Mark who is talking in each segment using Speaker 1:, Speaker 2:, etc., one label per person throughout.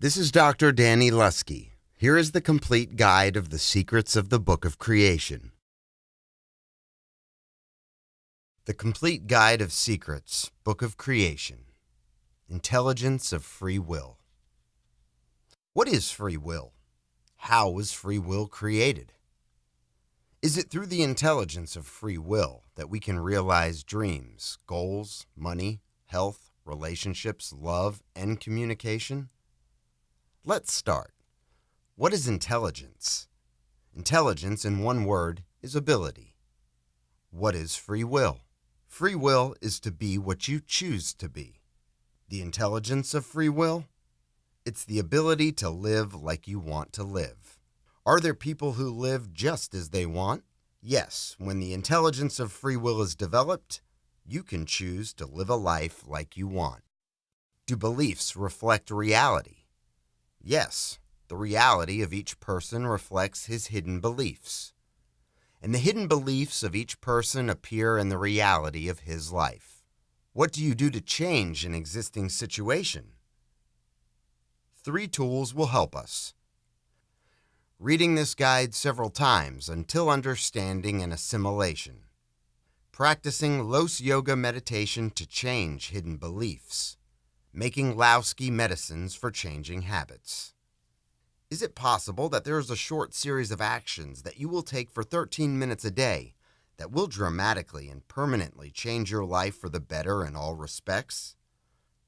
Speaker 1: This is Dr. Danny Lusky. Here is the complete guide of the secrets of the Book of Creation. The Complete Guide of Secrets, Book of Creation. Intelligence of Free Will. What is free will? How was free will created? Is it through the intelligence of free will that we can realize dreams, goals, money, health, relationships, love, and communication? Let's start. What is intelligence? Intelligence, in one word, is ability. What is free will? Free will is to be what you choose to be. The intelligence of free will? It's the ability to live like you want to live. Are there people who live just as they want? Yes, when the intelligence of free will is developed, you can choose to live a life like you want. Do beliefs reflect reality? Yes, the reality of each person reflects his hidden beliefs. And the hidden beliefs of each person appear in the reality of his life. What do you do to change an existing situation? 3 tools will help us. Reading this guide several times until understanding and assimilation. Practicing Los Yoga meditation to change hidden beliefs. Making Laoski medicines for changing habits. Is it possible that there is a short series of actions that you will take for 13 minutes a day that will dramatically and permanently change your life for the better in all respects?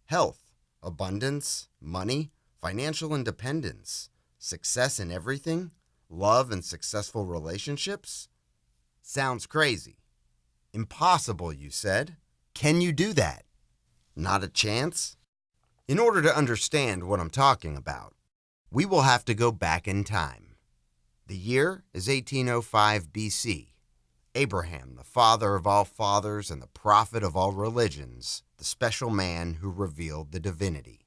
Speaker 1: Health, abundance, money, financial independence, success in everything, love and successful relationships? Sounds crazy. Impossible, you said. Can you do that? Not a chance? In order to understand what I'm talking about, we will have to go back in time. The year is 1805 BC. Abraham, the father of all fathers and the prophet of all religions, the special man who revealed the divinity.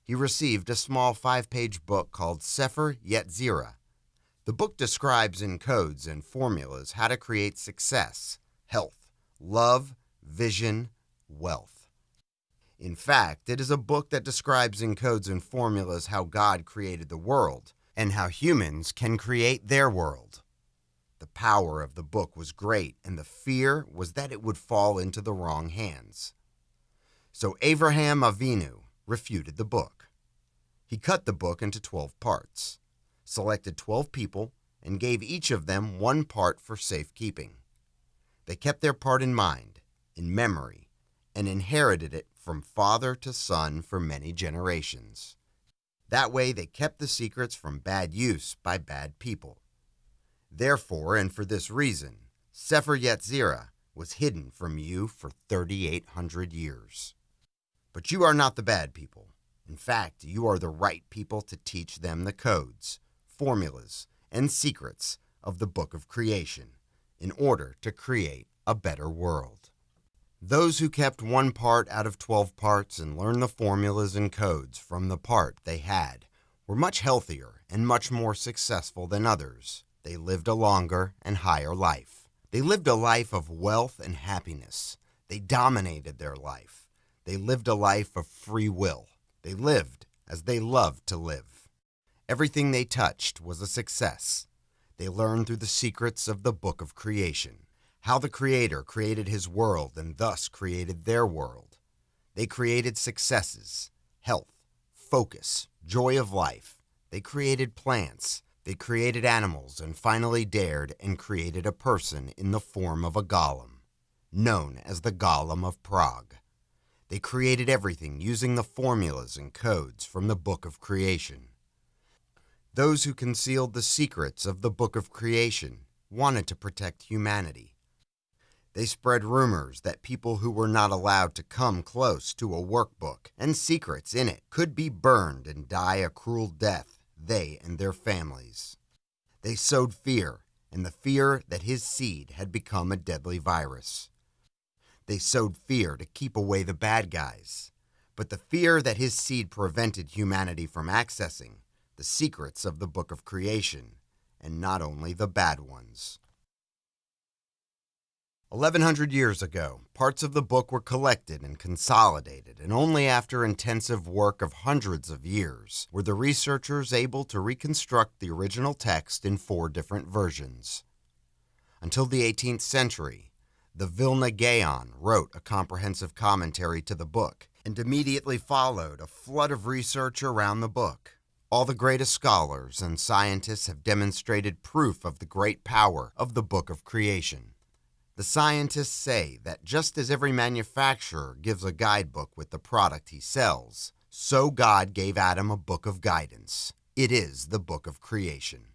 Speaker 1: He received a small 5-page book called Sefer Yetzirah. The book describes in codes and formulas how to create success, health, love, vision, wealth. In fact, it is a book that describes in codes and formulas how God created the world and how humans can create their world. The power of the book was great, and the fear was that it would fall into the wrong hands. So Avraham Avinu refuted the book. He cut the book into 12 parts, selected 12 people, and gave each of them 1 part for safekeeping. They kept their part in mind, in memory, and inherited it from father to son for many generations. That way they kept the secrets from bad use by bad people. Therefore, and for this reason, Sefer Yetzirah was hidden from you for 3,800 years. But you are not the bad people. In fact, you are the right people to teach them the codes, formulas, and secrets of the Book of Creation in order to create a better world. Those who kept 1 part out of 12 parts and learned the formulas and codes from the part they had were much healthier and much more successful than others. They lived a longer and higher life. They lived a life of wealth and happiness. They dominated their life. They lived a life of free will. They lived as they loved to live. Everything they touched was a success. They learned through the secrets of the Book of Creation, how the Creator created His world and thus created their world. They created successes, health, focus, joy of life. They created plants. They created animals and finally dared and created a person in the form of a golem, known as the Golem of Prague. They created everything using the formulas and codes from the Book of Creation. Those who concealed the secrets of the Book of Creation wanted to protect humanity. They spread rumors that people who were not allowed to come close to a workbook and secrets in it could be burned and die a cruel death, they and their families. They sowed fear, and the fear that his seed had become a deadly virus. They sowed fear to keep away the bad guys, but the fear that his seed prevented humanity from accessing the secrets of the Book of Creation, and not only the bad ones. 1,100 years ago, parts of the book were collected and consolidated, and only after intensive work of hundreds of years were the researchers able to reconstruct the original text in 4 different versions. Until the 18th century, the Vilna Gaon wrote a comprehensive commentary to the book, and immediately followed a flood of research around the book. All the greatest scholars and scientists have demonstrated proof of the great power of the Book of Creation. The scientists say that just as every manufacturer gives a guidebook with the product he sells, so God gave Adam a book of guidance. It is the Book of Creation.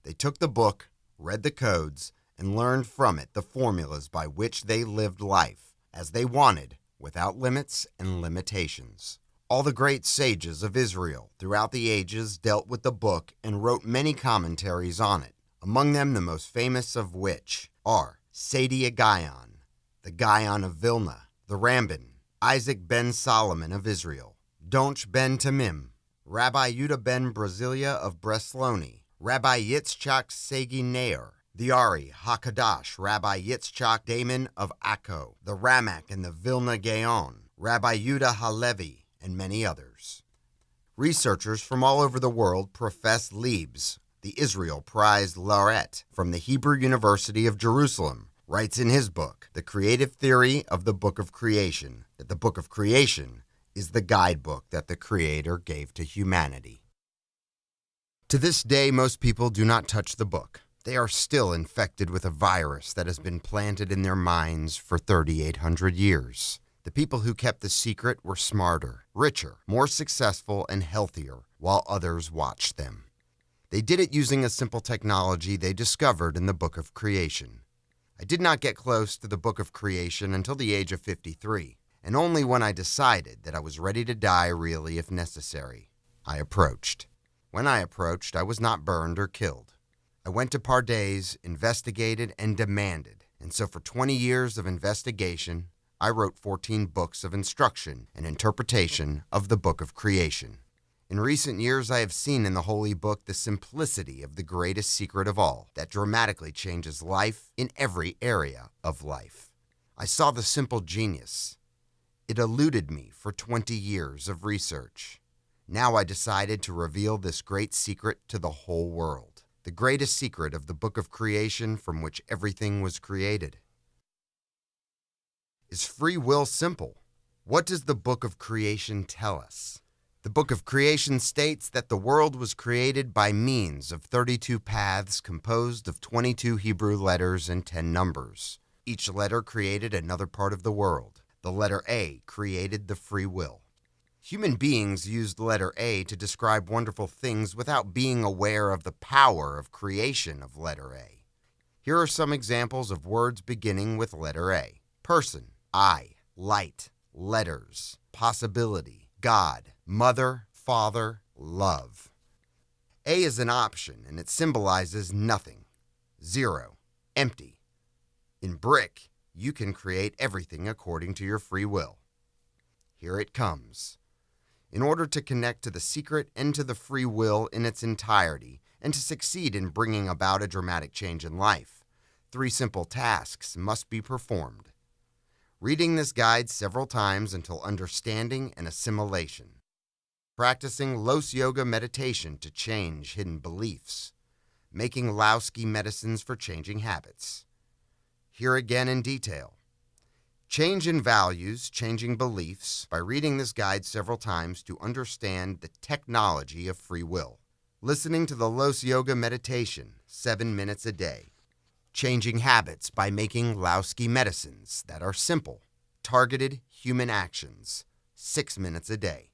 Speaker 1: They took the book, read the codes, and learned from it the formulas by which they lived life as they wanted, without limits and limitations. All the great sages of Israel throughout the ages dealt with the book and wrote many commentaries on it, among them the most famous of which are Saadia Gaon, the Gaon of Vilna, the Ramban, Isaac ben Solomon of Israel, Donch ben Tamim, Rabbi Yehuda ben Brasilia of Bresloni, Rabbi Yitzchak Sagi Neir, the Ari HaKadash, Rabbi Yitzchak Damon of Akko, the Ramak and the Vilna Gaon, Rabbi Yehuda Halevi, and many others. Researchers from all over the world profess Leibs, the Israel Prize Laureate from the Hebrew University of Jerusalem, writes in his book, The Creative Theory of the Book of Creation, that the Book of Creation is the guidebook that the Creator gave to humanity. To this day, most people do not touch the book. They are still infected with a virus that has been planted in their minds for 3,800 years. The people who kept the secret were smarter, richer, more successful, and healthier, while others watched them. They did it using a simple technology they discovered in the Book of Creation. I did not get close to the Book of Creation until the age of 53, and only when I decided that I was ready to die really if necessary, I approached. When I approached, I was not burned or killed. I went to Pardes, investigated, and demanded, and so for 20 years of investigation, I wrote 14 books of instruction and interpretation of the Book of Creation. In recent years, I have seen in the Holy Book the simplicity of the greatest secret of all that dramatically changes life in every area of life. I saw the simple genius. It eluded me for 20 years of research. Now I decided to reveal this great secret to the whole world, the greatest secret of the Book of Creation from which everything was created. Is free will simple? What does the Book of Creation tell us? The Book of Creation states that the world was created by means of 32 paths composed of 22 Hebrew letters and 10 numbers. Each letter created another part of the world. The letter A created the free will. Human beings used letter A to describe wonderful things without being aware of the power of creation of letter A. Here are some examples of words beginning with letter A. Person, I, light, letters, possibility, God, mother, father, love. A is an option, and it symbolizes nothing. 0, empty. In brick, you can create everything according to your free will. Here it comes. In order to connect to the secret and to the free will in its entirety, and to succeed in bringing about a dramatic change in life, 3 simple tasks must be performed. Reading this guide several times until understanding and assimilation. Practicing Los Yoga meditation to change hidden beliefs. Making Laoski medicines for changing habits. Here again in detail. Change in values, changing beliefs, by reading this guide several times to understand the technology of free will. Listening to the Los Yoga meditation, 7 minutes a day. Changing habits by making Laoski medicines that are simple, targeted human actions, 6 minutes a day.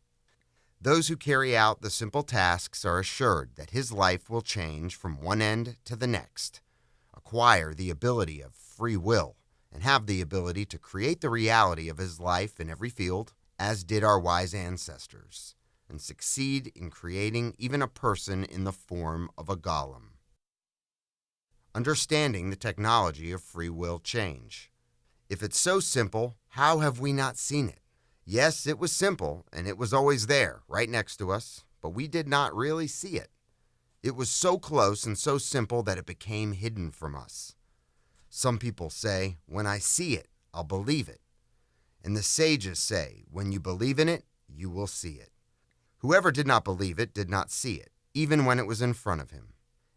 Speaker 1: Those who carry out the simple tasks are assured that his life will change from one end to the next, acquire the ability of free will, and have the ability to create the reality of his life in every field, as did our wise ancestors, and succeed in creating even a person in the form of a golem. Understanding the technology of free will change. If it's so simple, how have we not seen it? Yes, it was simple, and it was always there, right next to us, but we did not really see it. It was so close and so simple that it became hidden from us. Some people say, when I see it, I'll believe it. And the sages say, when you believe in it, you will see it. Whoever did not believe it did not see it, even when it was in front of him.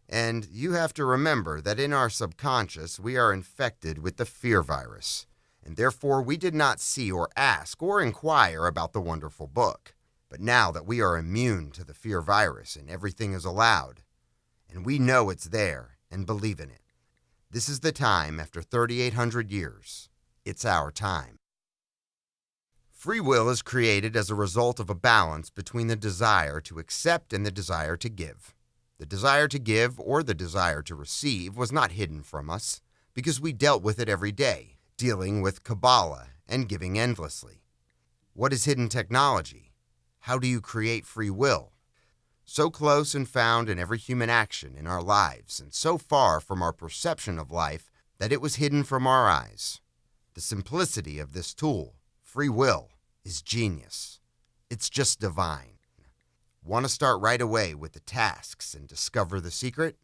Speaker 1: And you have to remember that in our subconscious, we are infected with the fear virus, and therefore we did not see or ask or inquire about the wonderful book. But now that we are immune to the fear virus and everything is allowed, and we know it's there and believe in it, this is the time after 3,800 years. It's our time. Free will is created as a result of a balance between the desire to accept and the desire to give. The desire to give or the desire to receive was not hidden from us because we dealt with it every day, dealing with Kabbalah and giving endlessly. What is hidden technology? How do you create free will? So close and found in every human action in our lives and so far from our perception of life that it was hidden from our eyes. The simplicity of this tool, free will, is genius. It's just divine. Want to start right away with the tasks and discover the secret?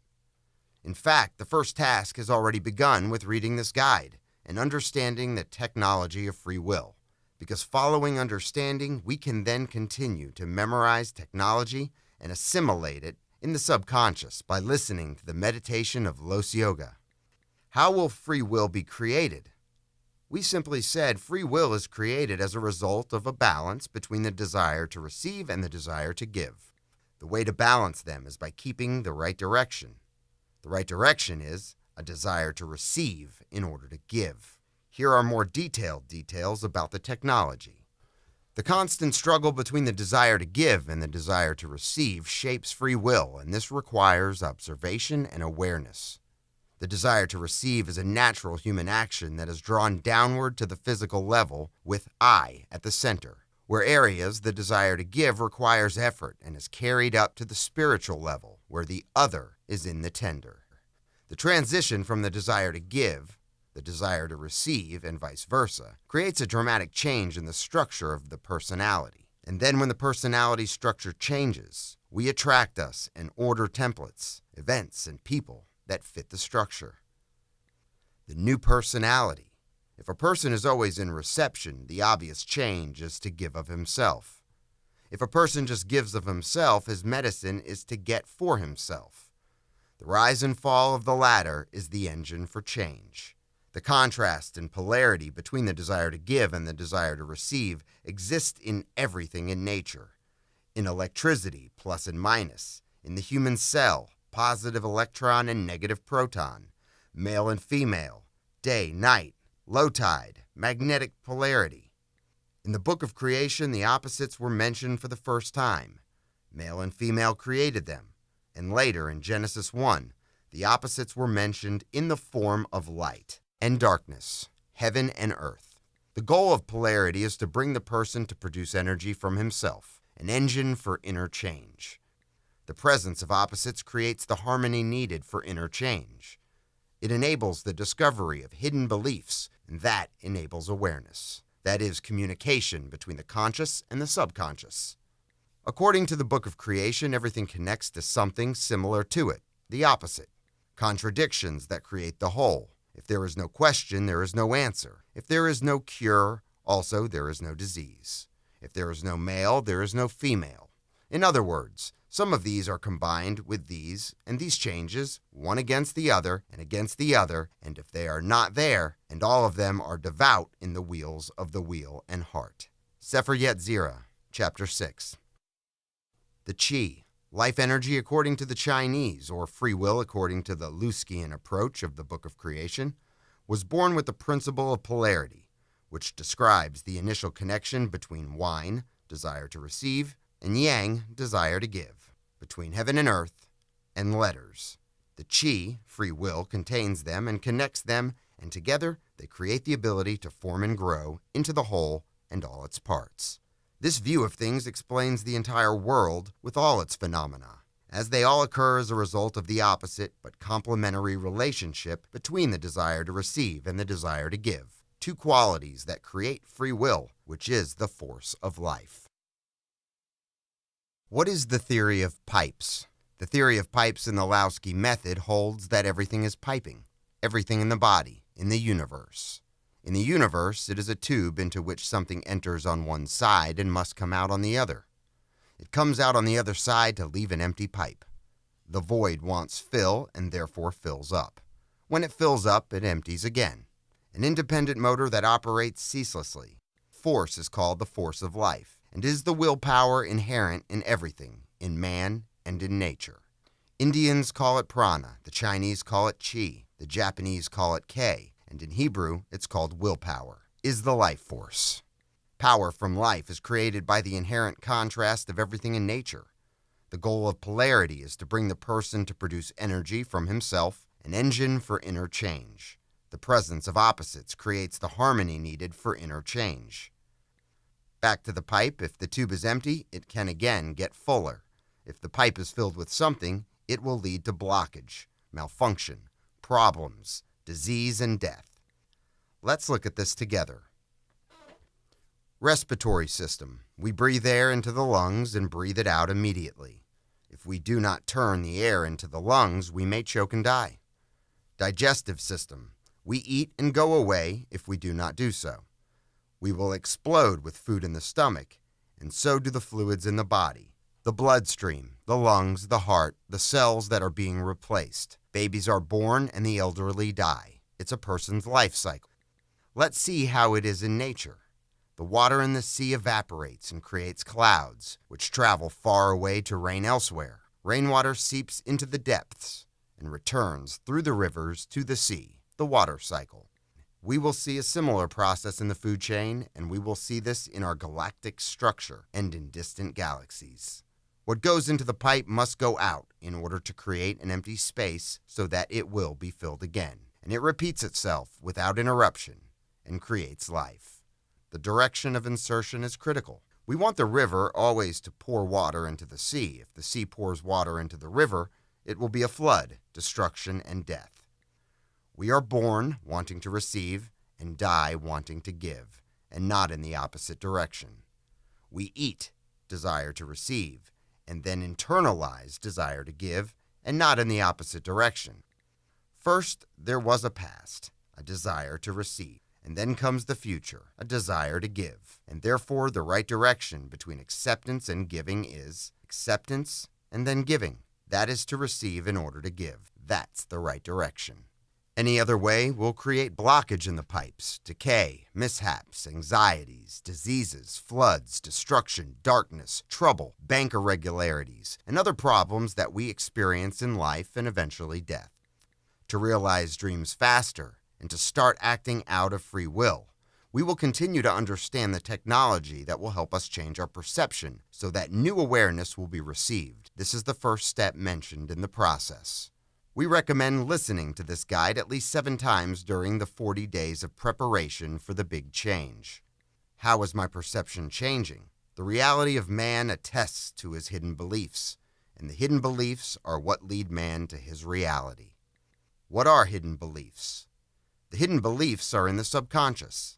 Speaker 1: In fact, the first task has already begun with reading this guide and understanding the technology of free will, because following understanding, we can then continue to memorize technology and assimilate it in the subconscious by listening to the meditation of Los Yoga. How will free will be created? We simply said free will is created as a result of a balance between the desire to receive and the desire to give. The way to balance them is by keeping the right direction. The right direction is a desire to receive in order to give. Here are more detailed details about the technology. The constant struggle between the desire to give and the desire to receive shapes free will, and this requires observation and awareness. The desire to receive is a natural human action that is drawn downward to the physical level with I at the center, where areas the desire to give requires effort and is carried up to the spiritual level, where the other is in the tender. The transition from the desire to give, the desire to receive, and vice versa, creates a dramatic change in the structure of the personality. And then when the personality structure changes, we attract us and order templates, events, and people that fit the structure. The new personality. If a person is always in reception, the obvious change is to give of himself. If a person just gives of himself, his medicine is to get for himself. The rise and fall of the latter is the engine for change. The contrast and polarity between the desire to give and the desire to receive exist in everything in nature. In electricity, plus and minus. In the human cell, positive electron and negative proton, male and female, day, night, low tide, magnetic polarity. In the book of creation, the opposites were mentioned for the first time. Male and female created them, and later in Genesis 1, the opposites were mentioned in the form of light and darkness, heaven and earth. The goal of polarity is to bring the person to produce energy from himself, an engine for inner change. The presence of opposites creates the harmony needed for inner change. It enables the discovery of hidden beliefs, and that enables awareness. That is, communication between the conscious and the subconscious. According to the book of creation, everything connects to something similar to it, the opposite. Contradictions that create the whole. If there is no question, there is no answer. If there is no cure, also there is no disease. If there is no male, there is no female. In other words, some of these are combined with these, and these changes, one against the other, and if they are not there, and all of them are devout in the wheels of the wheel and heart. Sefer Yetzirah, chapter 6. The Qi, life energy according to the Chinese, or free will according to the Luskian approach of the Book of Creation, was born with the principle of polarity, which describes the initial connection between Yin, desire to receive, and Yang, desire to give, between heaven and earth, and letters. The Qi, free will, contains them and connects them, and together they create the ability to form and grow into the whole and all its parts. This view of things explains the entire world with all its phenomena, as they all occur as a result of the opposite but complementary relationship between the desire to receive and the desire to give, two qualities that create free will, which is the force of life. What is the theory of pipes? The theory of pipes in the Laoski method holds that everything is piping. everything in the body, in the universe. In the universe, it is a tube into which something enters on one side and must come out on the other. It comes out on the other side to leave an empty pipe. The void wants fill and therefore fills up. When it fills up, it empties again. An independent motor that operates ceaselessly. Force is called the force of life, and is the willpower inherent in everything, in man and in nature. Indians call it prana, the Chinese call it chi, the Japanese call it kei, and in Hebrew it's called willpower, is the life force. Power from life is created by the inherent contrast of everything in nature. The goal of polarity is to bring the person to produce energy from himself, an engine for inner change. The presence of opposites creates the harmony needed for inner change. Back to the pipe, if the tube is empty, it can again get fuller. If the pipe is filled with something, it will lead to blockage, malfunction, problems, disease, and death. Let's look at this together. Respiratory system. We breathe air into the lungs and breathe it out immediately. If we do not turn the air into the lungs, we may choke and die. Digestive system. We eat and go away if we do not do so. We will explode with food in the stomach, and so do the fluids in the body. The bloodstream, the lungs, the heart, the cells that are being replaced. Babies are born and the elderly die. It's a person's life cycle. Let's see how it is in nature. The water in the sea evaporates and creates clouds, which travel far away to rain elsewhere. Rainwater seeps into the depths and returns through the rivers to the sea, the water cycle. We will see a similar process in the food chain, and we will see this in our galactic structure and in distant galaxies. What goes into the pipe must go out in order to create an empty space so that it will be filled again, and it repeats itself without interruption and creates life. The direction of insertion is critical. We want the river always to pour water into the sea. If the sea pours water into the river, it will be a flood, destruction, and death. We are born wanting to receive and die wanting to give, and not in the opposite direction. We eat, desire to receive, and then internalize desire to give, and not in the opposite direction. First, there was a past, a desire to receive, and then comes the future, a desire to give, and therefore the right direction between acceptance and giving is acceptance and then giving. That is to receive in order to give. That's the right direction. Any other way will create blockage in the pipes, decay, mishaps, anxieties, diseases, floods, destruction, darkness, trouble, bank irregularities, and other problems that we experience in life and eventually death. To realize dreams faster and to start acting out of free will, we will continue to understand the technology that will help us change our perception so that new awareness will be received. This is the first step mentioned in the process. We recommend listening to this guide at least 7 times during the 40 days of preparation for the big change. How is my perception changing? The reality of man attests to his hidden beliefs, and the hidden beliefs are what lead man to his reality. What are hidden beliefs? The hidden beliefs are in the subconscious.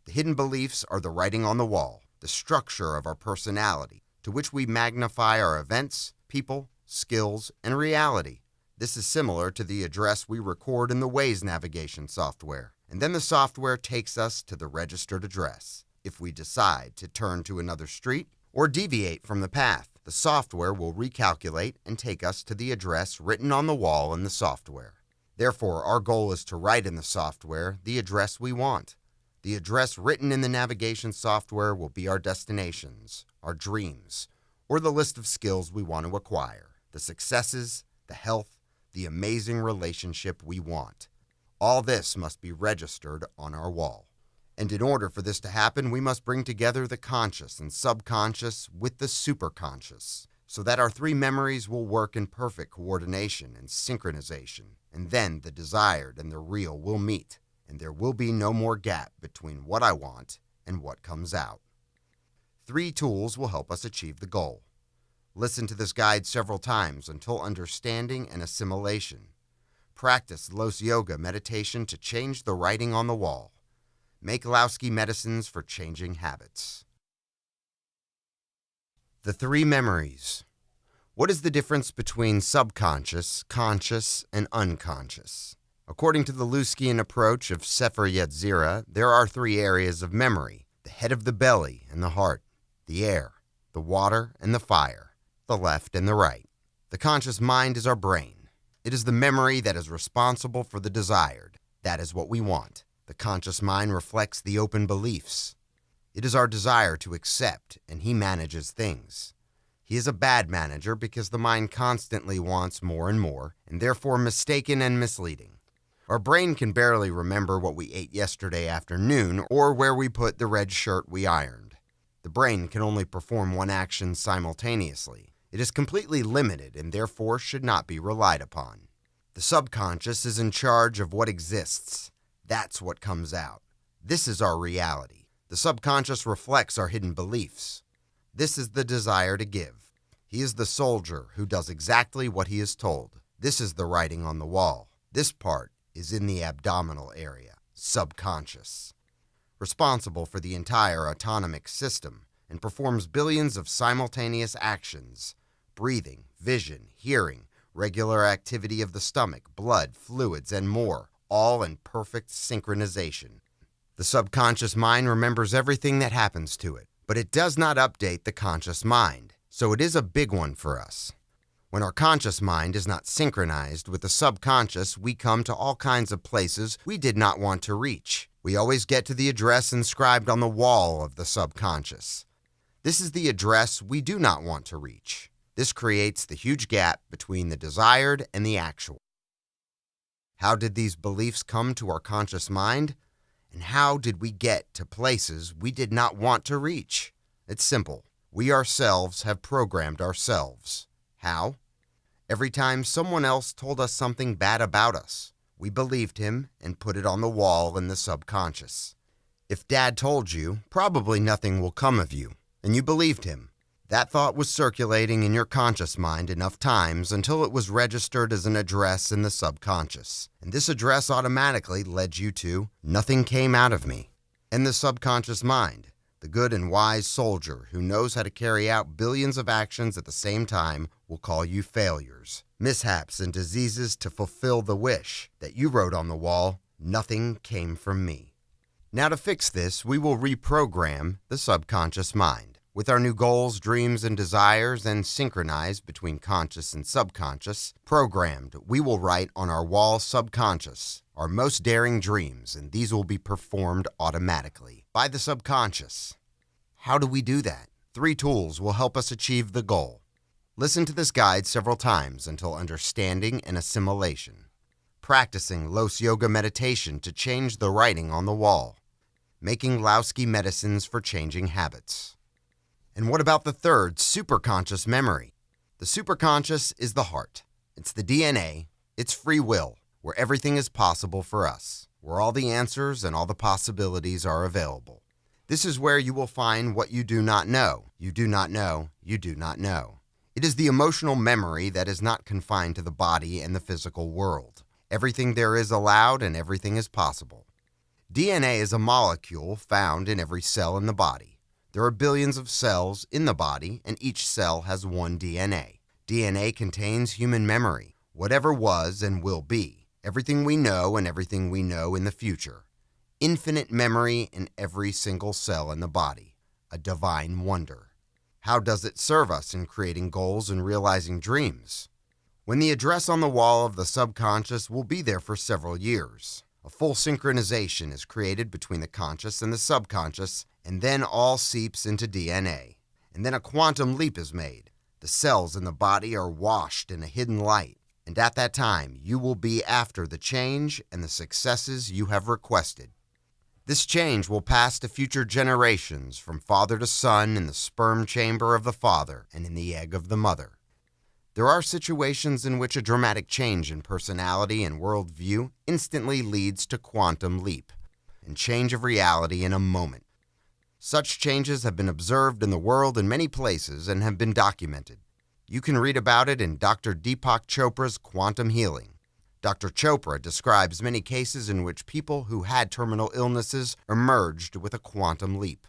Speaker 1: The hidden beliefs are the writing on the wall, the structure of our personality, to which we magnify our events, people, skills, and reality. This is similar to the address we record in the Waze navigation software, and then the software takes us to the registered address. If we decide to turn to another street or deviate from the path, the software will recalculate and take us to the address written on the wall in the software. Therefore, our goal is to write in the software the address we want. The address written in the navigation software will be our destinations, our dreams, or the list of skills we want to acquire, the successes, the health, the amazing relationship we want. All this must be registered on our wall. And in order for this to happen, we must bring together the conscious and subconscious with the superconscious, so that our 3 memories will work in perfect coordination and synchronization, and then the desired and the real will meet, and there will be no more gap between what I want and what comes out. 3 tools will help us achieve the goal. Listen to this guide several times until understanding and assimilation. Practice Los Yoga meditation to change the writing on the wall. Make Lowski medicines for changing habits. The 3 memories. What is the difference between subconscious, conscious, and unconscious? According to the Luskian approach of Sefer Yetzirah, there are 3 areas of memory: the head of the belly and the heart, the air, the water and the fire, the left and the right. The conscious mind is our brain. It is the memory that is responsible for the desired. That is what we want. The conscious mind reflects the open beliefs. It is our desire to accept, and he manages things. He is a bad manager because the mind constantly wants more and more, and therefore mistaken and misleading. Our brain can barely remember what we ate yesterday afternoon or where we put the red shirt we ironed. The brain can only perform one action simultaneously. It is completely limited and therefore should not be relied upon. The subconscious is in charge of what exists. That's what comes out. This is our reality. The subconscious reflects our hidden beliefs. This is the desire to give. He is the soldier who does exactly what he is told. This is the writing on the wall. This part is in the abdominal area, subconscious, responsible for the entire autonomic system and performs billions of simultaneous actions: breathing, vision, hearing, regular activity of the stomach, blood, fluids, and more, all in perfect synchronization. The subconscious mind remembers everything that happens to it, but it does not update the conscious mind, so it is a big one for us. When our conscious mind is not synchronized with the subconscious, we come to all kinds of places we did not want to reach. We always get to the address inscribed on the wall of the subconscious. This is the address we do not want to reach. This creates the huge gap between the desired and the actual. How did these beliefs come to our conscious mind? And how did we get to places we did not want to reach? It's simple. We ourselves have programmed ourselves. How? Every time someone else told us something bad about us, we believed him and put it on the wall in the subconscious. If Dad told you, probably nothing will come of you, and you believed him, that thought was circulating in your conscious mind enough times until it was registered as an address in the subconscious. And this address automatically led you to, nothing came out of me. And the subconscious mind, the good and wise soldier who knows how to carry out billions of actions at the same time, will call you failures, mishaps, and diseases to fulfill the wish that you wrote on the wall: nothing came from me. Now to fix this, we will reprogram the subconscious mind. With our new goals, dreams, and desires, and synchronized between conscious and subconscious, programmed, we will write on our wall subconscious our most daring dreams, and these will be performed automatically by the subconscious. How do we do that? 3 tools will help us achieve the goal. Listen to this guide several times until understanding and assimilation. Practicing Los Yoga meditation to change the writing on the wall. Making Lausky medicines for changing habits. And what about the 3rd, superconscious memory? The superconscious is the heart. It's the DNA. It's free will, where everything is possible for us, where all the answers and all the possibilities are available. This is where you will find what you do not know. You do not know. You do not know. It is the emotional memory that is not confined to the body and the physical world. Everything there is allowed and everything is possible. DNA is a molecule found in every cell in the body. There are billions of cells in the body, and each cell has one DNA. DNA contains human memory, whatever was and will be, everything we know and everything we know in the future. Infinite memory in every single cell in the body, a divine wonder. How does it serve us in creating goals and realizing dreams? When the address on the wall of the subconscious will be there for several years. A full synchronization is created between the conscious and the subconscious, and then all seeps into DNA. And then a quantum leap is made. The cells in the body are washed in a hidden light, and at that time you will be after the change and the successes you have requested. This change will pass to future generations, from father to son, in the sperm chamber of the father and in the egg of the mother. There are situations in which a dramatic change in personality and worldview instantly leads to quantum leap and change of reality in a moment. Such changes have been observed in the world in many places and have been documented. You can read about it in Dr. Deepak Chopra's Quantum Healing. Dr. Chopra describes many cases in which people who had terminal illnesses emerged with a quantum leap.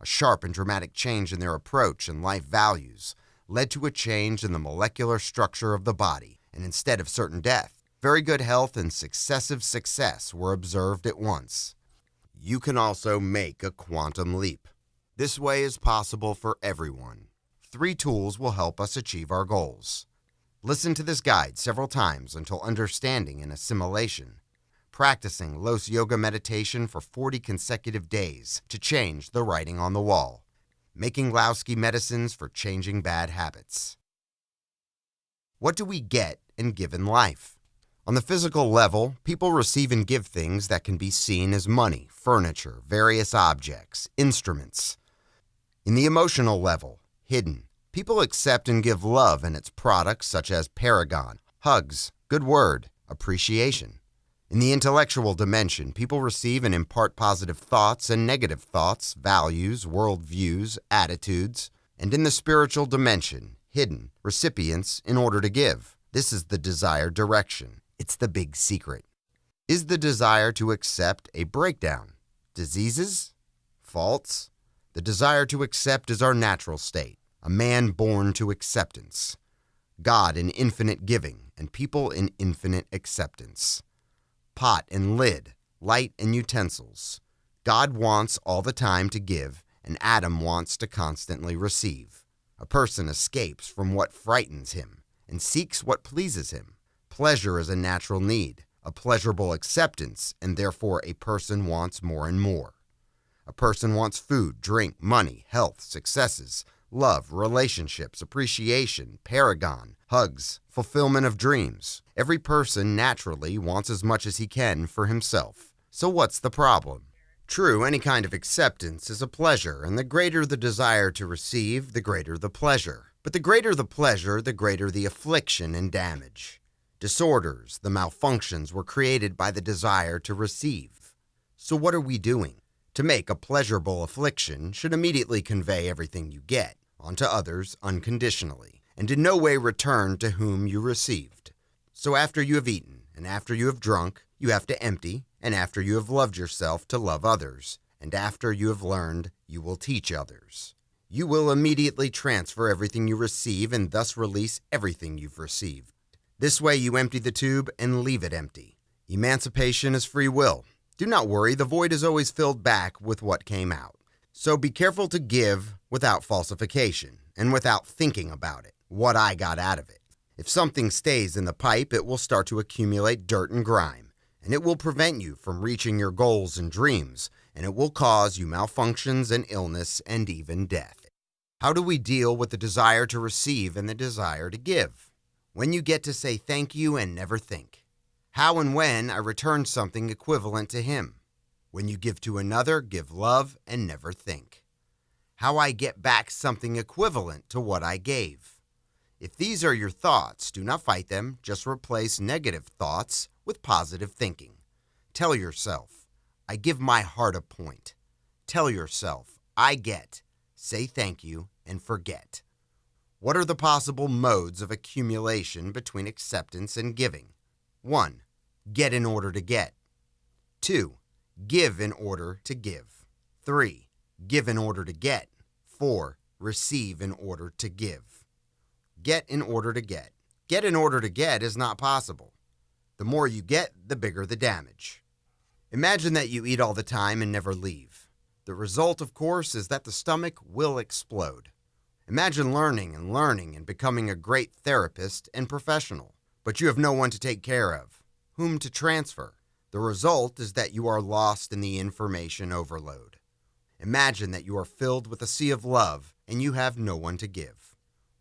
Speaker 1: A sharp and dramatic change in their approach and life values led to a change in the molecular structure of the body, and instead of certain death, Very good health and successive success were observed at once. You can also make a quantum leap. This way is possible for everyone. 3 tools will help us achieve our goals. Listen to this guide several times until understanding and assimilation. Practicing Los Yoga meditation for 40 consecutive days to change the writing on the wall. Making Lowski medicines for changing bad habits. What do we get and give in life? On the physical level, people receive and give things that can be seen as money, furniture, various objects, instruments. In the emotional level, hidden, people accept and give love and its products such as Paragon, hugs, good word, appreciation. In the intellectual dimension, people receive and impart positive thoughts and negative thoughts, values, worldviews, attitudes. And in the spiritual dimension, hidden, recipients in order to give. This is the desired direction. It's the big secret. Is the desire to accept a breakdown? Diseases? Faults? The desire to accept is our natural state, a man born to acceptance. God in infinite giving, and people in infinite acceptance. Pot and lid, light and utensils. God wants all the time to give, and Adam wants to constantly receive. A person escapes from what frightens him, and seeks what pleases him. Pleasure is a natural need, a pleasurable acceptance, and therefore a person wants more and more. A person wants food, drink, money, health, successes, love, relationships, appreciation, paragon, hugs, fulfillment of dreams. Every person naturally wants as much as he can for himself. So what's the problem? True, any kind of acceptance is a pleasure, and the greater the desire to receive, the greater the pleasure. But the greater the pleasure, the greater the affliction and damage. Disorders, the malfunctions were created by the desire to receive. So what are we doing? To make a pleasurable affliction should immediately convey everything you get onto others unconditionally, and in no way return to whom you received. So after you have eaten, and after you have drunk, you have to empty, and after you have loved yourself to love others, and after you have learned, you will teach others. You will immediately transfer everything you receive and thus release everything you've received. This way you empty the tube and leave it empty. Emancipation is free will. Do not worry, the void is always filled back with what came out. So be careful to give without falsification and without thinking about it, what I got out of it. If something stays in the pipe, it will start to accumulate dirt and grime, and it will prevent you from reaching your goals and dreams, and it will cause you malfunctions and illness and even death. How do we deal with the desire to receive and the desire to give? When you get to say thank you and never think. How and when I return something equivalent to him. When you give to another, give love and never think. How I get back something equivalent to what I gave. If these are your thoughts, do not fight them, just replace negative thoughts with positive thinking. Tell yourself, I give my heart a point. Tell yourself, I get. Say thank you and forget. What are the possible modes of accumulation between acceptance and giving? 1. Get in order to get. 2. Give in order to give. 3. Give in order to get. 4. Receive in order to give. Get in order to get. Get in order to get is not possible. The more you get, the bigger the damage. Imagine that you eat all the time and never leave. The result, of course, is that the stomach will explode. Imagine learning and becoming a great therapist and professional, but you have no one to take care of, whom to transfer. The result is that you are lost in the information overload. Imagine that you are filled with a sea of love and you have no one to give.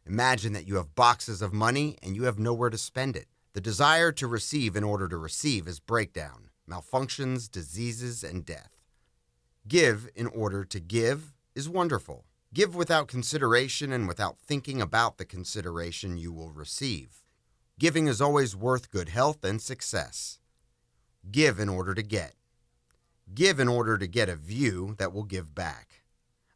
Speaker 1: Imagine that you have boxes of money and you have nowhere to spend it. The desire to receive in order to receive is breakdown, malfunctions, diseases, and death. Give in order to give is wonderful. Give without consideration and without thinking about the consideration you will receive. Giving is always worth good health and success. Give in order to get. Give in order to get a view that will give back.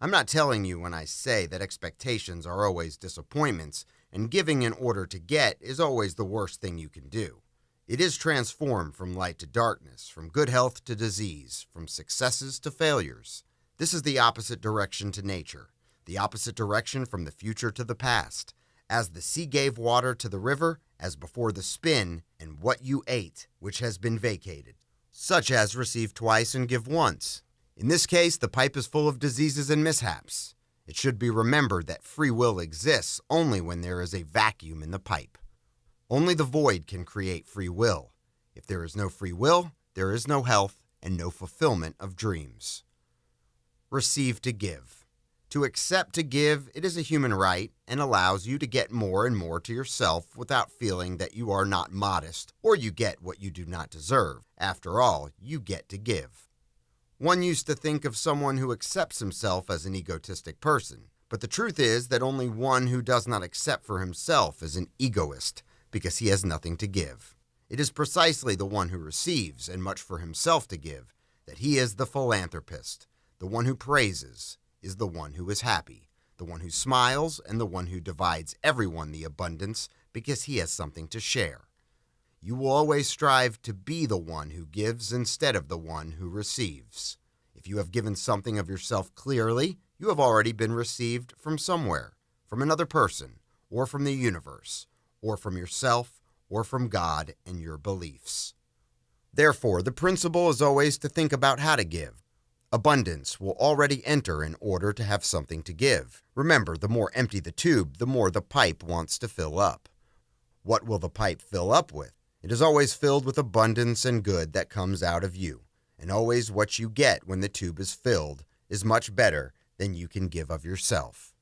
Speaker 1: I'm not telling you when I say that expectations are always disappointments, and giving in order to get is always the worst thing you can do. It is transformed from light to darkness, from good health to disease, from successes to failures. This is the opposite direction to nature, the opposite direction from the future to the past. As the sea gave water to the river, as before the spin, and what you ate, which has been vacated. Such as receive twice and give once. In this case, the pipe is full of diseases and mishaps. It should be remembered that free will exists only when there is a vacuum in the pipe. Only the void can create free will. If there is no free will, there is no health and no fulfillment of dreams. Receive to give. To accept to give, it is a human right and allows you to get more and more to yourself without feeling that you are not modest or you get what you do not deserve. After all, you get to give. One used to think of someone who accepts himself as an egotistic person, but the truth is that only one who does not accept for himself is an egoist because he has nothing to give. It is precisely the one who receives and much for himself to give that he is the philanthropist. The one who praises is the one who is happy, the one who smiles, and the one who divides everyone the abundance because he has something to share. You will always strive to be the one who gives instead of the one who receives. If you have given something of yourself clearly, you have already been received from somewhere, from another person, or from the universe, or from yourself, or from God and your beliefs. Therefore, the principle is always to think about how to give. Abundance will already enter in order to have something to give. Remember, the more empty the tube, the more the pipe wants to fill up. What will the pipe fill up with? It is always filled with abundance and good that comes out of you, and always what you get when the tube is filled is much better than you can give of yourself.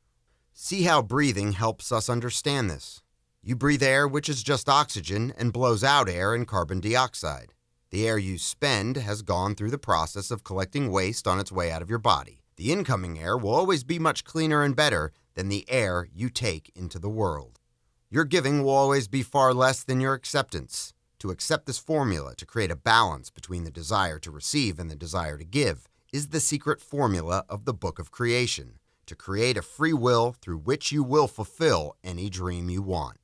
Speaker 1: See how breathing helps us understand this. You breathe air which is just oxygen and blows out air and carbon dioxide. The air you spend has gone through the process of collecting waste on its way out of your body. The incoming air will always be much cleaner and better than the air you take into the world. Your giving will always be far less than your acceptance. To accept this formula to create a balance between the desire to receive and the desire to give is the secret formula of the Book of Creation, to create a free will through which you will fulfill any dream you want.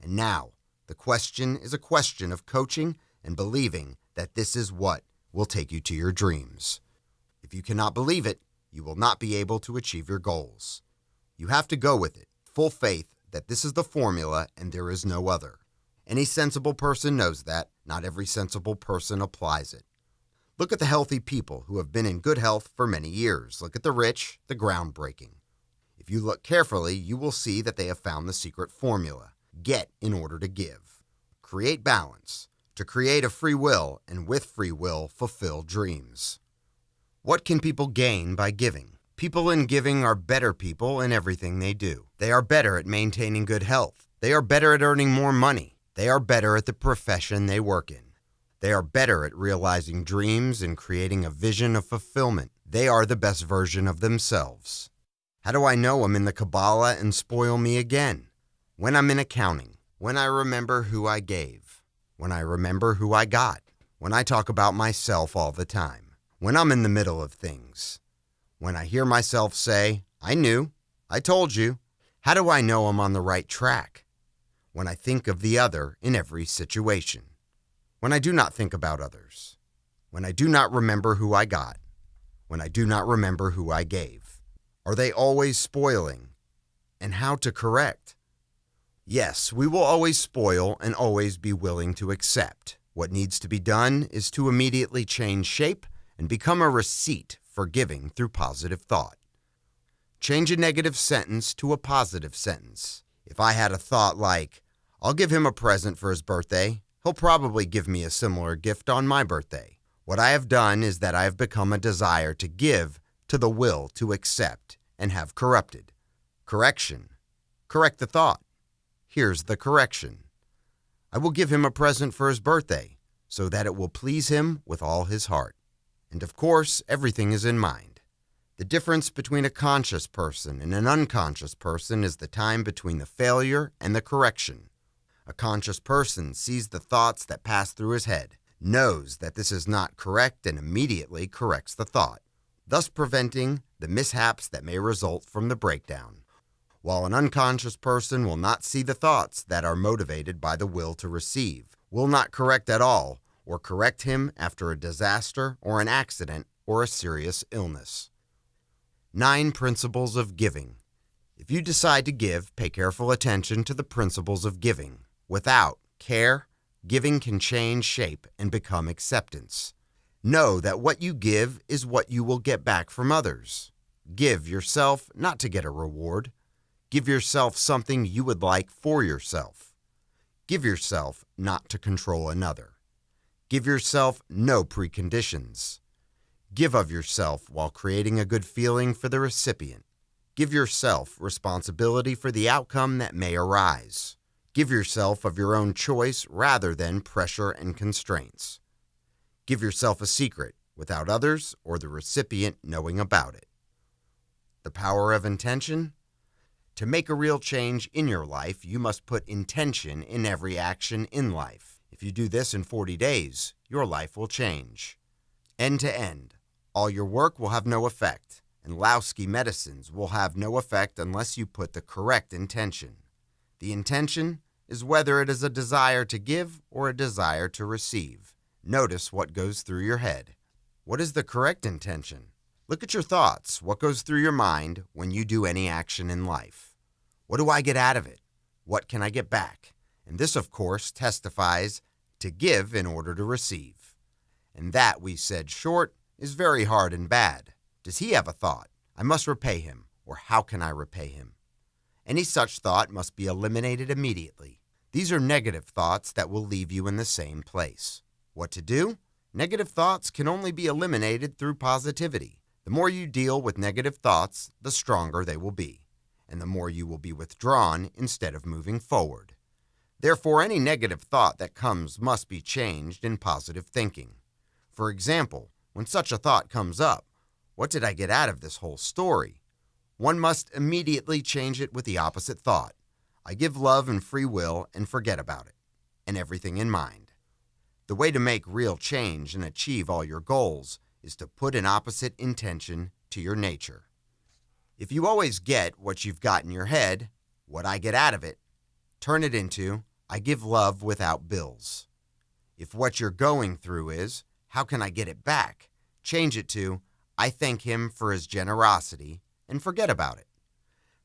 Speaker 1: And now, the question is a question of coaching and believing that this is what will take you to your dreams. If you cannot believe it, you will not be able to achieve your goals. You have to go with it, full faith that this is the formula and there is no other. Any sensible person knows that. Not every sensible person applies it. Look at the healthy people who have been in good health for many years. Look at the rich, the groundbreaking. If you look carefully, you will see that they have found the secret formula. Get in order to give. Create balance. To create a free will, and with free will, fulfill dreams. What can people gain by giving? People in giving are better people in everything they do. They are better at maintaining good health. They are better at earning more money. They are better at the profession they work in. They are better at realizing dreams and creating a vision of fulfillment. They are the best version of themselves. How do I know I'm in the Kabbalah and spoil me again? When I'm in accounting, when I remember who I gave, when I remember who I got, when I talk about myself all the time, when I'm in the middle of things, when I hear myself say, I knew, I told you. How do I know I'm on the right track? When I think of the other in every situation, when I do not think about others, when I do not remember who I got, when I do not remember who I gave. Are they always spoiling? And how to correct? Yes, we will always spoil and always be willing to accept. What needs to be done is to immediately change shape and become a receipt for giving through positive thought. Change a negative sentence to a positive sentence. If I had a thought like, I'll give him a present for his birthday, he'll probably give me a similar gift on my birthday. What I have done is that I have become a desire to give to the will to accept and have corrupted. Correction. Correct the thought. Here's the correction. I will give him a present for his birthday so that it will please him with all his heart. And of course, everything is in mind. The difference between a conscious person and an unconscious person is the time between the failure and the correction. A conscious person sees the thoughts that pass through his head, knows that this is not correct, and immediately corrects the thought, thus preventing the mishaps that may result from the breakdown. While an unconscious person will not see the thoughts that are motivated by the will to receive, will not correct at all, or correct him after a disaster or an accident or a serious illness. 9 principles of giving. If you decide to give, pay careful attention to the principles of giving. Without care, giving can change shape and become acceptance. Know that what you give is what you will get back from others. Give yourself not to get a reward. Give yourself something you would like for yourself. Give yourself not to control another. Give yourself no preconditions. Give of yourself while creating a good feeling for the recipient. Give yourself responsibility for the outcome that may arise. Give yourself of your own choice rather than pressure and constraints. Give yourself a secret without others or the recipient knowing about it. The power of intention? To make a real change in your life, you must put intention in every action in life. If you do this in 40 days, your life will change. End to end, all your work will have no effect. And Lowski medicines will have no effect unless you put the correct intention. The intention is whether it is a desire to give or a desire to receive. Notice what goes through your head. What is the correct intention? Look at your thoughts. What goes through your mind when you do any action in life? What do I get out of it? What can I get back? And this, of course, testifies to give in order to receive. And that, we said short, is very hard and bad. Does he have a thought? I must repay him, or how can I repay him? Any such thought must be eliminated immediately. These are negative thoughts that will leave you in the same place. What to do? Negative thoughts can only be eliminated through positivity. The more you deal with negative thoughts, the stronger they will be, and the more you will be withdrawn instead of moving forward. Therefore, any negative thought that comes must be changed in positive thinking. For example, when such a thought comes up, what did I get out of this whole story? One must immediately change it with the opposite thought. I give love and free will and forget about it, and everything in mind. The way to make real change and achieve all your goals is to put an opposite intention to your nature. If you always get what you've got in your head, what I get out of it, turn it into, I give love without bills. If what you're going through is, how can I get it back? Change it to, I thank him for his generosity, and forget about it.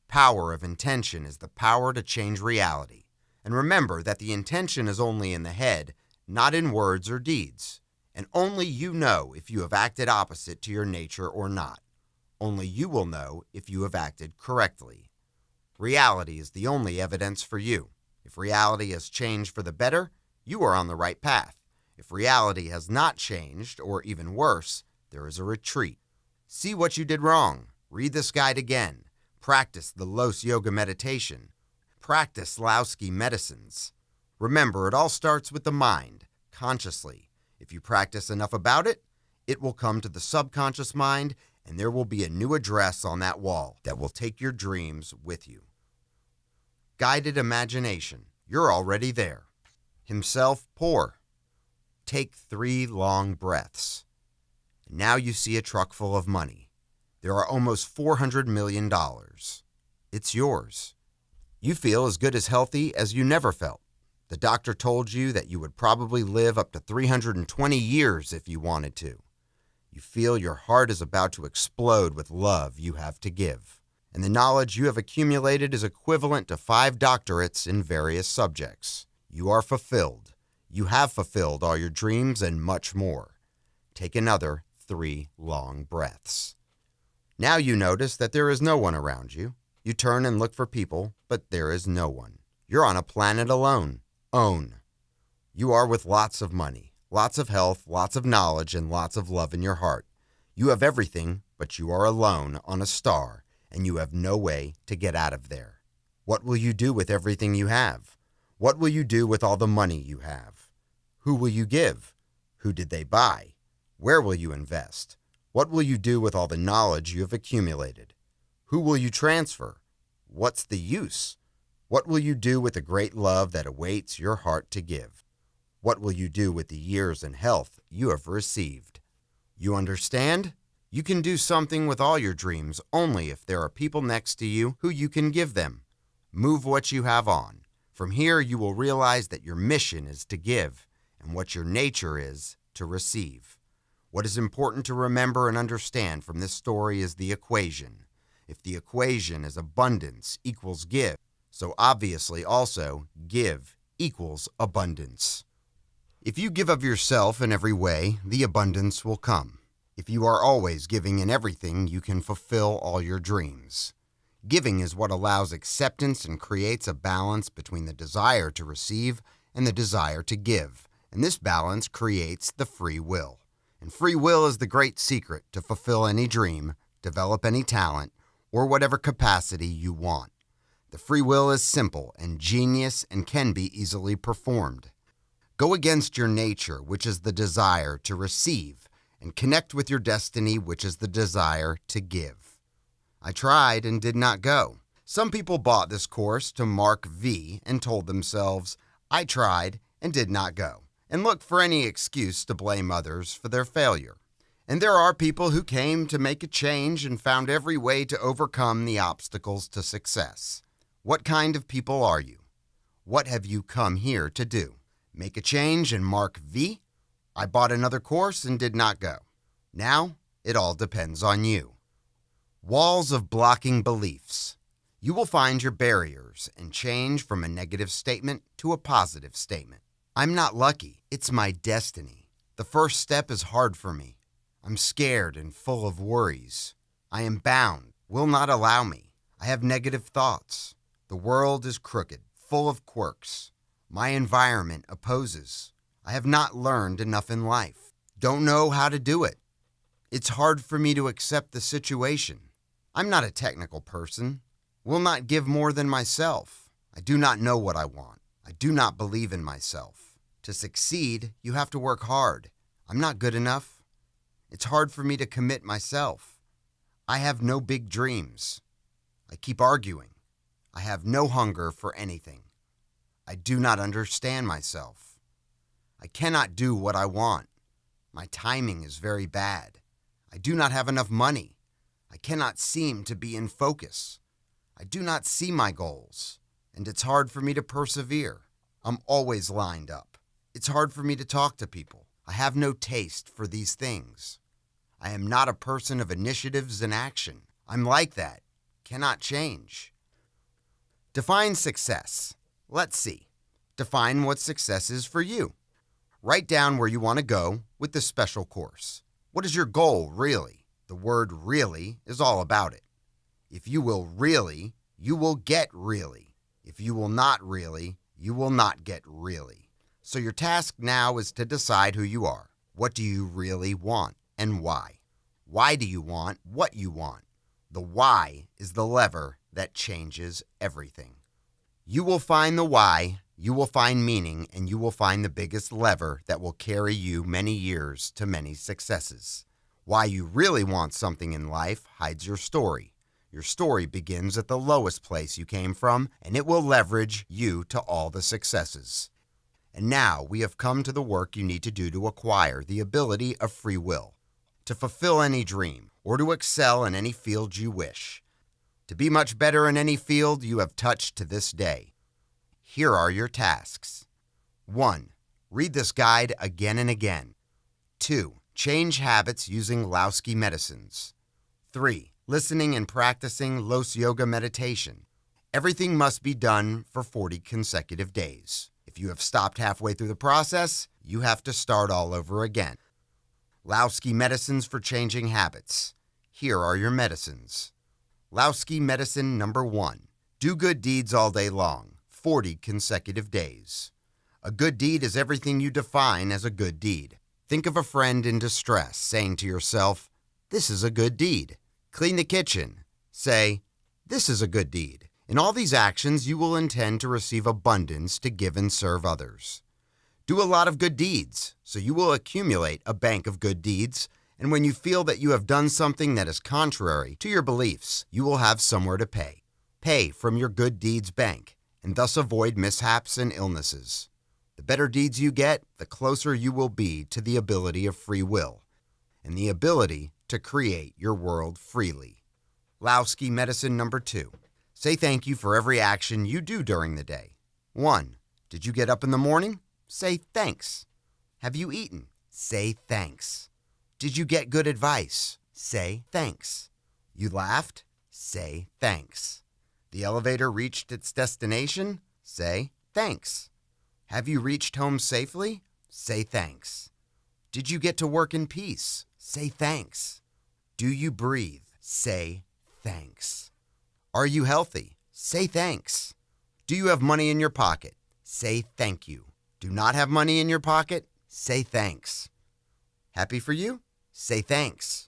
Speaker 1: Power of intention is the power to change reality. And remember that the intention is only in the head, not in words or deeds. And only you know if you have acted opposite to your nature or not. Only you will know if you have acted correctly. Reality is the only evidence for you. If reality has changed for the better, you are on the right path. If reality has not changed, or even worse, there is a retreat. See what you did wrong. Read this guide again. Practice the Los Yoga meditation. Practice Lowski medicines. Remember, it all starts with the mind, consciously. If you practice enough about it, it will come to the subconscious mind, and there will be a new address on that wall that will take your dreams with you. Guided imagination. You're already there. Himself poor. Take 3 long breaths. Now you see a truck full of money. There are almost $400 million. It's yours. You feel as good as healthy as you never felt. The doctor told you that you would probably live up to 320 years if you wanted to. You feel your heart is about to explode with love you have to give. And the knowledge you have accumulated is equivalent to 5 doctorates in various subjects. You are fulfilled. You have fulfilled all your dreams and much more. Take another 3 long breaths. Now you notice that there is no one around you. You turn and look for people, but there is no one. You're on a planet alone. Own. You are with lots of money, lots of health, lots of knowledge, and lots of love in your heart. You have everything, but you are alone on a star, and you have no way to get out of there. What will you do with everything you have? What will you do with all the money you have? Who will you give? Who did they buy? Where will you invest? What will you do with all the knowledge you have accumulated? Who will you transfer? What's the use? What will you do with the great love that awaits your heart to give? What will you do with the years and health you have received? You understand? You can do something with all your dreams only if there are people next to you who you can give them. Move what you have on. From here, you will realize that your mission is to give, and what your nature is to receive. What is important to remember and understand from this story is the equation. If the equation is abundance equals give, so obviously also give equals abundance. If you give of yourself in every way, the abundance will come. If you are always giving in everything, you can fulfill all your dreams. Giving is what allows acceptance and creates a balance between the desire to receive and the desire to give. And this balance creates the free will. And free will is the great secret to fulfill any dream, develop any talent, or whatever capacity you want. The free will is simple and genius and can be easily performed. Go against your nature, which is the desire to receive, and connect with your destiny, which is the desire to give. I tried and did not go. Some people bought this course to mark V and told themselves, I tried and did not go, and looked for any excuse to blame others for their failure. And there are people who came to make a change and found every way to overcome the obstacles to success. What kind of people are you? What have you come here to do? Make a change and mark V? I bought another course and did not go. Now, it all depends on you. Walls of blocking beliefs. You will find your barriers and change from a negative statement to a positive statement. I'm not lucky. It's my destiny. The first step is hard for me. I'm scared and full of worries. I am bound. Will not allow me. I have negative thoughts. The world is crooked, full of quirks. My environment opposes. I have not learned enough in life. Don't know how to do it. It's hard for me to accept the situation. I'm not a technical person. Will not give more than myself. I do not know what I want. I do not believe in myself. To succeed, you have to work hard. I'm not good enough. It's hard for me to commit myself. I have no big dreams. I keep arguing. I have no hunger for anything. I do not understand myself. I cannot do what I want. My timing is very bad. I do not have enough money. I cannot seem to be in focus. I do not see my goals, and it's hard for me to persevere. I'm always lined up. It's hard for me to talk to people. I have no taste for these things. I am not a person of initiatives and action. I'm like that. Cannot change. Define success. Let's see. Define what success is for you. Write down where you want to go with the special course. What is your goal, really? The word really is all about it. If you will really, you will get really. If you will not really, you will not get really. So your task now is to decide who you are. What do you really want and why? Why do you want what you want? The why is the lever that changes everything. You will find the why, you will find meaning, and you will find the biggest lever that will carry you many years to many successes. Why you really want something in life hides your story. Your story begins at the lowest place you came from, and it will leverage you to all the successes. And now we have come to the work you need to do to acquire the ability of free will, to fulfill any dream, or to excel in any field you wish. To be much better in any field you have touched to this day. Here are your tasks. 1. Read this guide again and again. 2. Change habits using Lowski medicines. 3. Listening and practicing Los Yoga meditation. Everything must be done for 40 consecutive days. If you have stopped halfway through the process, you have to start all over again. Lowski medicines for changing habits. Here are your medicines. Lowski medicine number 1. Do good deeds all day long, 40 consecutive days. A good deed is everything you define as a good deed. Think of a friend in distress, saying to yourself, this is a good deed. Clean the kitchen. Say, this is a good deed. In all these actions, you will intend to receive abundance to give and serve others. Do a lot of good deeds, so you will accumulate a bank of good deeds, and when you feel that you have done something that is contrary to your beliefs, you will have somewhere to pay. Pay from your good deeds bank, and thus avoid mishaps and illnesses. The better deeds you get, the closer you will be to the ability of free will, and the ability to create your world freely. Lowski medicine number 2. Say thank you for every action you do during the day. 1. Did you get up in the morning? Say thanks. Have you eaten? Say thanks. Did you get good advice? Say thanks. You laughed? Say thanks. The elevator reached its destination? Say thanks. Have you reached home safely? Say thanks. Did you get to work in peace? Say thanks. Do you breathe? Say thanks. Are you healthy? Say thanks. Do you have money in your pocket? Say thank you. Do not have money in your pocket? Say thanks. Happy for you? Say thanks.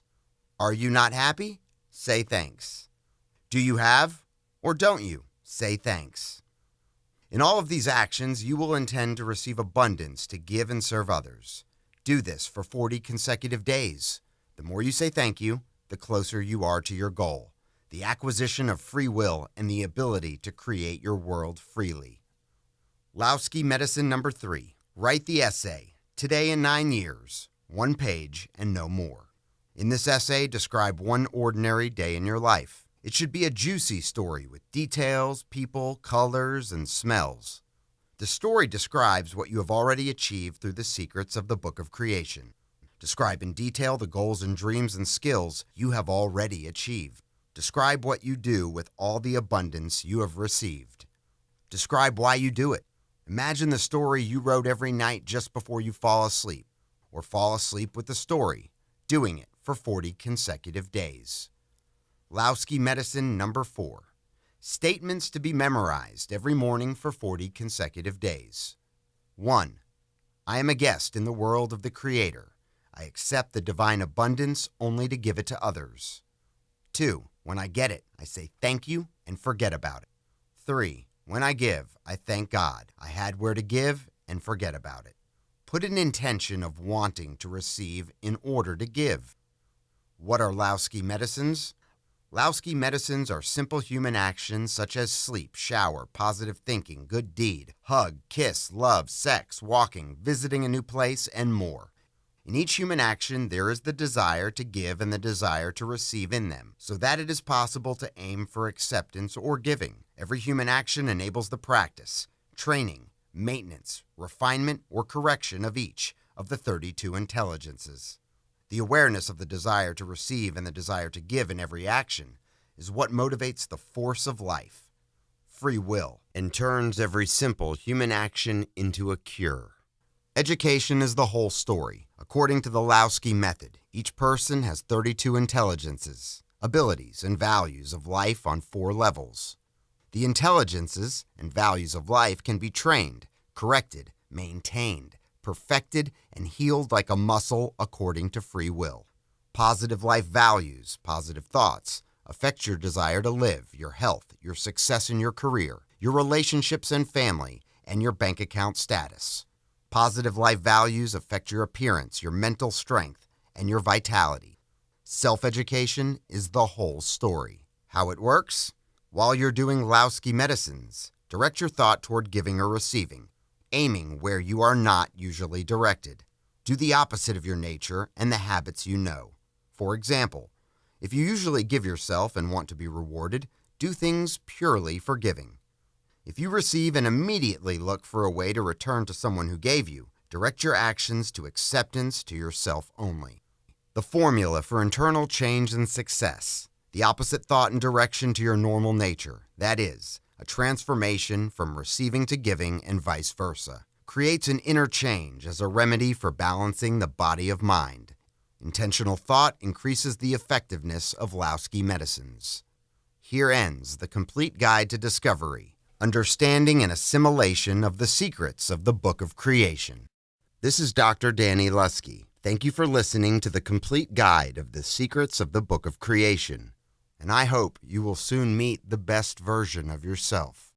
Speaker 1: Are you not happy? Say thanks. Do you have or don't you? Say thanks. In all of these actions, you will intend to receive abundance to give and serve others. Do this for 40 consecutive days. The more you say thank you, the closer you are to your goal, the acquisition of free will and the ability to create your world freely. Lowski Medicine number 3. Write the essay, Today in 9 Years, 1 page and no more. In this essay, describe one ordinary day in your life. It should be a juicy story with details, people, colors, and smells. The story describes what you have already achieved through the secrets of the Book of Creation. Describe in detail the goals and dreams and skills you have already achieved. Describe what you do with all the abundance you have received. Describe why you do it. Imagine the story you wrote every night just before you fall asleep, or fall asleep with the story, doing it for 40 consecutive days. Lowski Medicine number 4. Statements to be memorized every morning for 40 consecutive days. 1. I am a guest in the world of the Creator. I accept the divine abundance only to give it to others. 2. When I get it, I say thank you and forget about it. 3. When I give, I thank God. I had where to give and forget about it. Put an intention of wanting to receive in order to give. What are Lowski medicines? Lowski medicines are simple human actions such as sleep, shower, positive thinking, good deed, hug, kiss, love, sex, walking, visiting a new place, and more. In each human action, there is the desire to give and the desire to receive in them, so that it is possible to aim for acceptance or giving. Every human action enables the practice, training, maintenance, refinement, or correction of each of the 32 intelligences. The awareness of the desire to receive and the desire to give in every action is what motivates the force of life, free will, and turns every simple human action into a cure. Education is the whole story. According to the Lowski method, each person has 32 intelligences, abilities, and values of life on 4 levels. The intelligences and values of life can be trained, corrected, maintained, perfected, and healed like a muscle according to free will. Positive life values, positive thoughts, affect your desire to live, your health, your success in your career, your relationships and family, and your bank account status. Positive life values affect your appearance, your mental strength, and your vitality. Self-education is the whole story. How it works? While you're doing Lowski medicines, direct your thought toward giving or receiving, aiming where you are not usually directed. Do the opposite of your nature and the habits you know. For example, if you usually give yourself and want to be rewarded, do things purely for giving. If you receive and immediately look for a way to return to someone who gave you, direct your actions to acceptance to yourself only. The formula for internal change and success. The opposite thought and direction to your normal nature, that is, a transformation from receiving to giving and vice versa, creates an inner change as a remedy for balancing the body of mind. Intentional thought increases the effectiveness of Lowski medicines. Here ends the complete guide to discovery, understanding and assimilation of the secrets of the Book of Creation. This is Dr. Danny Lusky. Thank you for listening to the complete guide of the secrets of the Book of Creation. And I hope you will soon meet the best version of yourself.